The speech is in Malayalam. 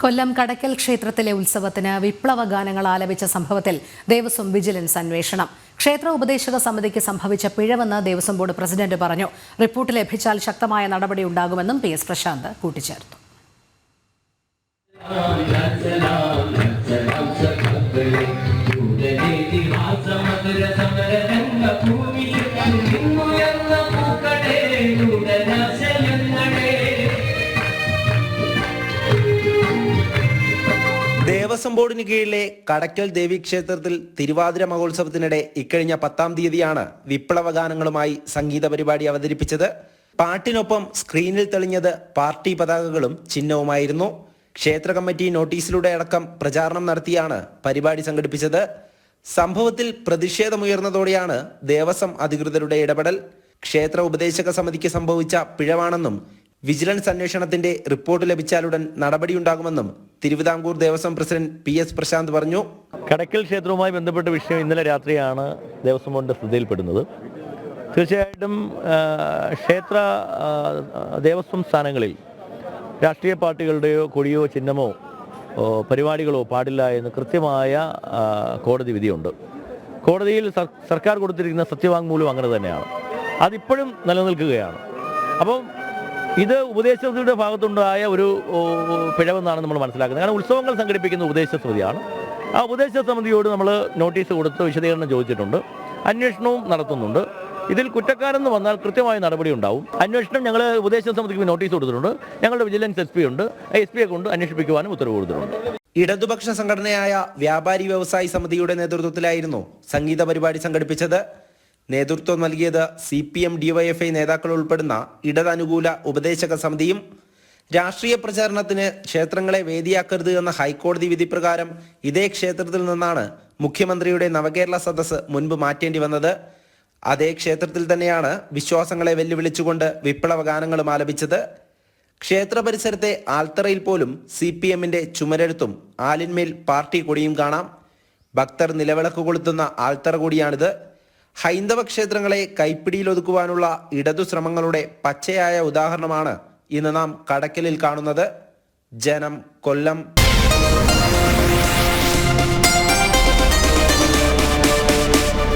കൊല്ലം കടക്കൽ ക്ഷേത്രത്തിലെ ഉത്സവത്തിന് വിപ്ലവ ഗാനങ്ങൾ ആലപിച്ച സംഭവത്തിൽ ദേവസ്വം വിജിലൻസ് അന്വേഷണം. ക്ഷേത്ര ഉപദേശക സമിതിക്ക് സംഭവിച്ച പിഴവെന്ന് ദേവസ്വം ബോർഡ് പ്രസിഡന്റ് പറഞ്ഞു. റിപ്പോർട്ട് ലഭിച്ചാൽ ശക്തമായ നടപടി ഉണ്ടാകുമെന്നും PS പ്രശാന്ത് കൂട്ടിച്ചേർത്തു. ദേവസ്വം ബോർഡിന് കീഴിലെ കടക്കൽ ദേവീക്ഷേത്രത്തിൽ തിരുവാതിര മഹോത്സവത്തിനിടെ ഇക്കഴിഞ്ഞ 10-ാം തീയതിയാണ് വിപ്ലവ ഗാനങ്ങളുമായി സംഗീത പരിപാടി അവതരിപ്പിച്ചത്. പാട്ടിനൊപ്പം സ്ക്രീനിൽ തെളിഞ്ഞത് പാർട്ടി പതാകകളും ചിഹ്നവുമായിരുന്നു. ക്ഷേത്ര കമ്മിറ്റി നോട്ടീസിലൂടെ അടക്കം പ്രചാരണം നടത്തിയാണ് പരിപാടി സംഘടിപ്പിച്ചത്. സംഭവത്തിൽ പ്രതിഷേധമുയർന്നതോടെയാണ് ദേവസ്വം അധികൃതരുടെ ഇടപെടൽ. ക്ഷേത്ര ഉപദേശക സമിതിക്ക് സംഭവിച്ച പിഴവാണെന്നും വിജിലൻസ് അന്വേഷണത്തിന്റെ റിപ്പോർട്ട് ലഭിച്ചാലുടൻ നടപടിയുണ്ടാകുമെന്നും തിരുവിതാംകൂർ ദേവസ്വം പ്രസിഡന്റ് PS പ്രശാന്ത് പറഞ്ഞു. കടക്കൽ ക്ഷേത്രവുമായി ബന്ധപ്പെട്ട വിഷയം ഇന്നലെ രാത്രിയാണ് ദേവസ്വം ബോർഡിന്റെ ശ്രദ്ധയിൽപ്പെടുന്നത്. തീർച്ചയായിട്ടും ക്ഷേത്ര ദേവസ്വം സ്ഥാനങ്ങളിൽ രാഷ്ട്രീയ പാർട്ടികളുടെയോ കൊടിയോ ചിഹ്നമോ പരിപാടികളോ പാടില്ല എന്ന് കൃത്യമായ കോടതി വിധിയുണ്ട്. കോടതിയിൽ സർക്കാർ കൊടുത്തിരിക്കുന്ന സത്യവാങ്മൂലം അങ്ങനെ തന്നെയാണ്. അതിപ്പോഴും നിലനിൽക്കുകയാണ്. അപ്പം ഇത് ഉപദേശകരുടെ ഭാഗത്തുണ്ടായ ഒരു പിഴവെന്നാണ് നമ്മൾ മനസ്സിലാക്കുന്നത്. കാരണം ഉത്സവങ്ങൾ സംഘടിപ്പിക്കുന്ന ഉപദേശ സമിതിയാണ്. ആ ഉപദേശ സമിതിയോട് നമ്മൾ നോട്ടീസ് കൊടുത്ത് വിശദീകരണം ചോദിച്ചിട്ടുണ്ട്. അന്വേഷണവും നടത്തുന്നുണ്ട്. ഇതിൽ കുറ്റക്കാരെന്ന് വന്നാൽ കൃത്യമായ നടപടി ഉണ്ടാവും. അന്വേഷണം ഞങ്ങൾ ഉപദേശ സമിതിക്ക് നോട്ടീസ് കൊടുത്തിട്ടുണ്ട്. ഞങ്ങളുടെ വിജിലൻസ് SP ഉണ്ട്. SP കൊണ്ട് അന്വേഷിപ്പിക്കുവാനും ഉത്തരവ് കൊടുത്തിട്ടുണ്ട്. ഇടതുപക്ഷ സംഘടനയായ വ്യാപാരി വ്യവസായി സമിതിയുടെ നേതൃത്വത്തിലായിരുന്നു സംഗീത പരിപാടി സംഘടിപ്പിച്ചത്. നേതൃത്വം നൽകിയത് CPM DYFI നേതാക്കൾ ഉൾപ്പെടുന്ന ഇടതനുകൂല ഉപദേശക സമിതിയും. രാഷ്ട്രീയ പ്രചാരണത്തിന് ക്ഷേത്രങ്ങളെ വേദിയാക്കരുത് എന്ന ഹൈക്കോടതി വിധി പ്രകാരം ഇതേ ക്ഷേത്രത്തിൽ നിന്നാണ് മുഖ്യമന്ത്രിയുടെ നവകേരള സദസ്സ് മുൻപ് മാറ്റേണ്ടി വന്നത്. അതേ ക്ഷേത്രത്തിൽ തന്നെയാണ് വിശ്വാസങ്ങളെ വെല്ലുവിളിച്ചുകൊണ്ട് വിപ്ലവ ഗാനങ്ങളും ആലപിച്ചത്. ക്ഷേത്ര പരിസരത്തെ ആൽത്തറയിൽ പോലും CPMന്റെ ചുമരെഴുത്തും ആലിന്മേൽ പാർട്ടി കൊടിയും കാണാം. ഭക്തർ നിലവിളക്ക് കൊളുത്തുന്ന ആൽത്തറ കൂടിയാണിത്. ഹൈന്ദവ ക്ഷേത്രങ്ങളെ കൈപ്പിടിയിലൊതുക്കുവാനുള്ള ഇടതു ശ്രമങ്ങളുടെ പച്ചയായ ഉദാഹരണമാണ് ഇന്ന് നാം കടക്കലിൽ കാണുന്നത്. ജനം, കൊല്ലം.